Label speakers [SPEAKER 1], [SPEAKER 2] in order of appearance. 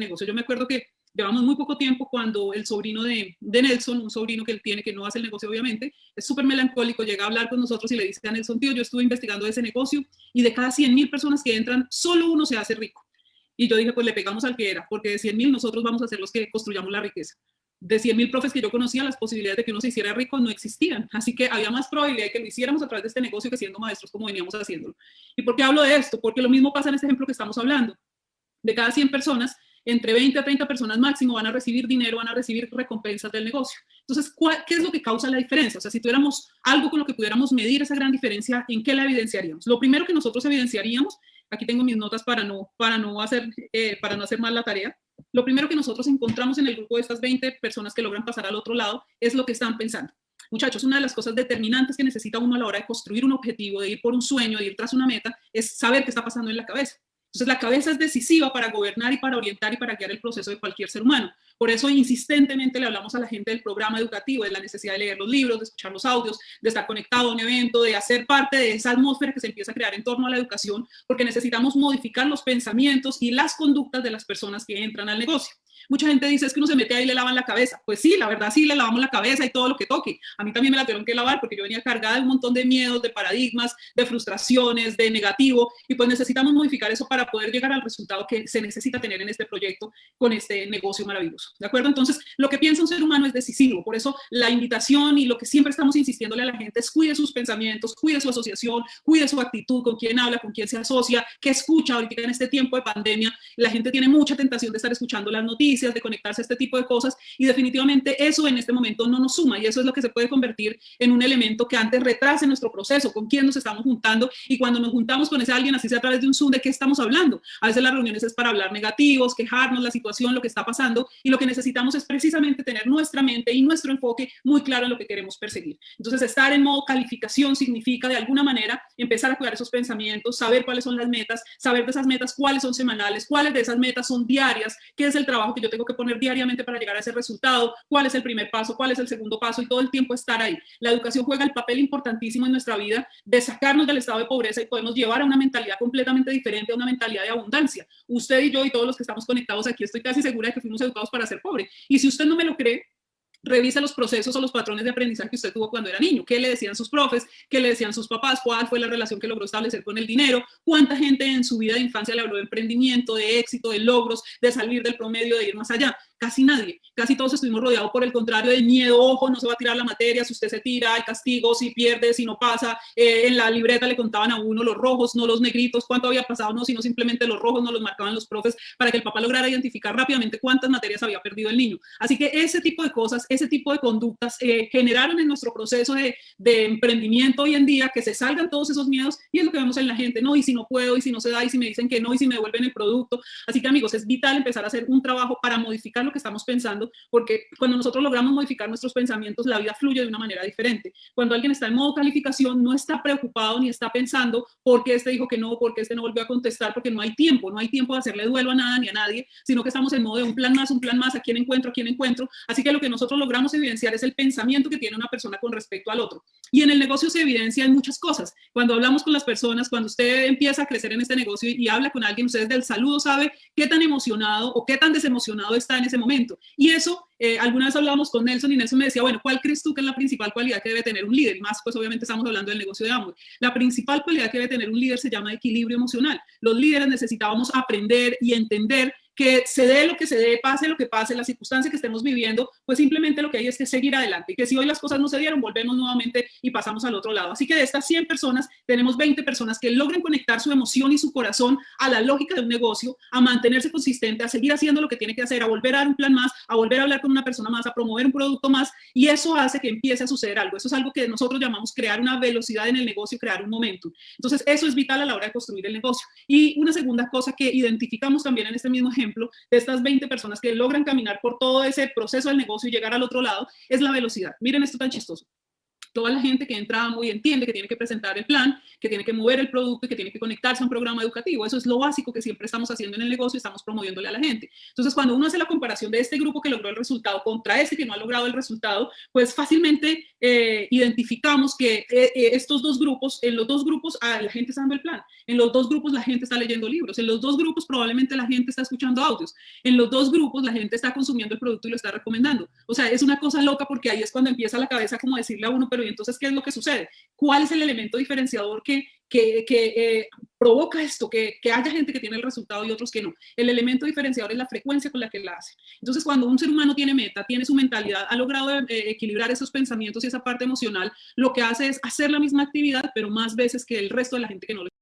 [SPEAKER 1] negocio. Yo me acuerdo que llevamos muy poco tiempo cuando el sobrino de Nelson, un sobrino que él tiene, que no hace el negocio obviamente, es súper melancólico, llega a hablar con nosotros y le dice a Nelson: tío, yo estuve investigando ese negocio y de cada 100.000 personas que entran, solo uno se hace rico. Y yo dije, pues le pegamos al que era, porque de 100.000 nosotros vamos a ser los que construyamos la riqueza. De 100.000 profes que yo conocía, las posibilidades de que uno se hiciera rico no existían. Así que había más probabilidad de que lo hiciéramos a través de este negocio que siendo maestros como veníamos haciéndolo. ¿Y por qué hablo de esto? Porque lo mismo pasa en este ejemplo que estamos hablando. De cada 100 personas, entre 20 a 30 personas máximo van a recibir dinero, van a recibir recompensas del negocio. Entonces, ¿qué es lo que causa la diferencia? O sea, si tuviéramos algo con lo que pudiéramos medir esa gran diferencia, ¿en qué la evidenciaríamos? Lo primero que nosotros evidenciaríamos, aquí tengo mis notas para no hacer mal la tarea. Lo primero que nosotros encontramos en el grupo de estas 20 personas que logran pasar al otro lado es lo que están pensando. Muchachos, una de las cosas determinantes que necesita uno a la hora de construir un objetivo, de ir por un sueño, de ir tras una meta, es saber qué está pasando en la cabeza. Entonces, la cabeza es decisiva para gobernar y para orientar y para guiar el proceso de cualquier ser humano. Por eso, insistentemente le hablamos a la gente del programa educativo, de la necesidad de leer los libros, de escuchar los audios, de estar conectado a un evento, de hacer parte de esa atmósfera que se empieza a crear en torno a la educación, porque necesitamos modificar los pensamientos y las conductas de las personas que entran al negocio. Mucha gente dice, es que uno se mete ahí y le lavan la cabeza. Pues sí, la verdad sí, le lavamos la cabeza y todo lo que toque. A mí también me la tuvieron que lavar porque yo venía cargada de un montón de miedos, de paradigmas, de frustraciones, de negativo, y pues necesitamos modificar eso para poder llegar al resultado que se necesita tener en este proyecto con este negocio maravilloso. ¿De acuerdo? Entonces, lo que piensa un ser humano es decisivo. Por eso la invitación y lo que siempre estamos insistiéndole a la gente es: cuide sus pensamientos, cuide su asociación, cuide su actitud, con quién habla, con quién se asocia, qué escucha. Ahorita en este tiempo de pandemia, la gente tiene mucha tentación de estar escuchando las noticias, de conectarse a este tipo de cosas, y definitivamente eso en este momento no nos suma, y eso es lo que se puede convertir en un elemento que antes retrase nuestro proceso, con quién nos estamos juntando, y cuando nos juntamos con ese alguien, así sea a través de un Zoom, ¿de qué estamos hablando? A veces las reuniones es para hablar negativos, quejarnos, la situación, lo que está pasando, y lo que necesitamos es precisamente tener nuestra mente y nuestro enfoque muy claro en lo que queremos perseguir. Entonces, estar en modo calificación significa, de alguna manera, empezar a cuidar esos pensamientos, saber cuáles son las metas, saber de esas metas cuáles son semanales, cuáles de esas metas son diarias, qué es el trabajo que yo tengo que poner diariamente para llegar a ese resultado, cuál es el primer paso, cuál es el segundo paso, y todo el tiempo estar ahí. La educación juega el papel importantísimo en nuestra vida de sacarnos del estado de pobreza y podemos llevar a una mentalidad completamente diferente, a una mentalidad de abundancia. Usted y yo y todos los que estamos conectados aquí, estoy casi segura de que fuimos educados para ser pobres. Y si usted no me lo cree, revisa los procesos o los patrones de aprendizaje que usted tuvo cuando era niño. ¿Qué le decían sus profes? ¿Qué le decían sus papás? ¿Cuál fue la relación que logró establecer con el dinero? ¿Cuánta gente en su vida de infancia le habló de emprendimiento, de éxito, de logros, de salir del promedio, de ir más allá? Casi nadie. Casi todos estuvimos rodeados por el contrario de miedo. Ojo, no se va a tirar la materia, si usted se tira, hay castigo, si pierde, si no pasa. En la libreta le contaban a uno los rojos, no los negritos, cuánto había pasado, no, sino simplemente los rojos, no los marcaban los profes para que el papá lograra identificar rápidamente cuántas materias había perdido el niño. Así que ese tipo de cosas, ese tipo de conductas generaron en nuestro proceso de emprendimiento hoy en día que se salgan todos esos miedos, y es lo que vemos en la gente, no, y si no puedo, y si no se da, y si me dicen que no, y si me devuelven el producto. Así que, amigos, es vital empezar a hacer un trabajo para modificar lo que estamos pensando, porque cuando nosotros logramos modificar nuestros pensamientos, la vida fluye de una manera diferente. Cuando alguien está en modo calificación, no está preocupado ni está pensando por qué este dijo que no, por qué este no volvió a contestar, porque no hay tiempo de hacerle duelo a nada ni a nadie, sino que estamos en modo de un plan más, a quién encuentro, a quién encuentro. Así que lo que nosotros logramos evidenciar es el pensamiento que tiene una persona con respecto al otro. Y en el negocio se evidencia en muchas cosas. Cuando hablamos con las personas, cuando usted empieza a crecer en este negocio y habla con alguien, usted desde el saludo sabe qué tan emocionado o qué tan desemocionado está en ese momento. Y eso, alguna vez hablábamos con Nelson y Nelson me decía, bueno, ¿cuál crees tú que es la principal cualidad que debe tener un líder? Y más, pues obviamente estamos hablando del negocio de Amway. La principal cualidad que debe tener un líder se llama equilibrio emocional. Los líderes necesitábamos aprender y entender que se dé lo que se dé, pase lo que pase, la circunstancia que estemos viviendo, pues simplemente lo que hay es que seguir adelante, y que si hoy las cosas no se dieron, volvemos nuevamente y pasamos al otro lado. Así que de estas 100 personas, tenemos 20 personas que logran conectar su emoción y su corazón a la lógica de un negocio, a mantenerse consistente, a seguir haciendo lo que tiene que hacer, a volver a dar un plan más, a volver a hablar con una persona más, a promover un producto más, y eso hace que empiece a suceder algo. Eso es algo que nosotros llamamos crear una velocidad en el negocio, crear un momentum. Entonces, eso es vital a la hora de construir el negocio. Y una segunda cosa que identificamos también en este mismo ejemplo, de estas 20 personas que logran caminar por todo ese proceso del negocio y llegar al otro lado, es la velocidad. Miren esto tan chistoso. toda la gente que entra a AMO y entiende que tiene que presentar el plan, que tiene que mover el producto y que tiene que conectarse a un programa educativo. Eso es lo básico que siempre estamos haciendo en el negocio y estamos promoviéndole a la gente. Entonces, cuando uno hace la comparación de este grupo que logró el resultado contra este que no ha logrado el resultado, pues fácilmente identificamos que estos dos grupos, en los dos grupos la gente está dando el plan, en los dos grupos la gente está leyendo libros, en los dos grupos probablemente la gente está escuchando audios, en los dos grupos la gente está consumiendo el producto y lo está recomendando. O sea, es una cosa loca porque ahí es cuando empieza la cabeza como decirle a uno, pero ¿y entonces qué es lo que sucede? ¿Cuál es el elemento diferenciador que provoca esto, que haya gente que tiene el resultado y otros que no? El elemento diferenciador es la frecuencia con la que la hace. Entonces, cuando un ser humano tiene meta, tiene su mentalidad, ha logrado equilibrar esos pensamientos y esa parte emocional, lo que hace es hacer la misma actividad, pero más veces que el resto de la gente que no lo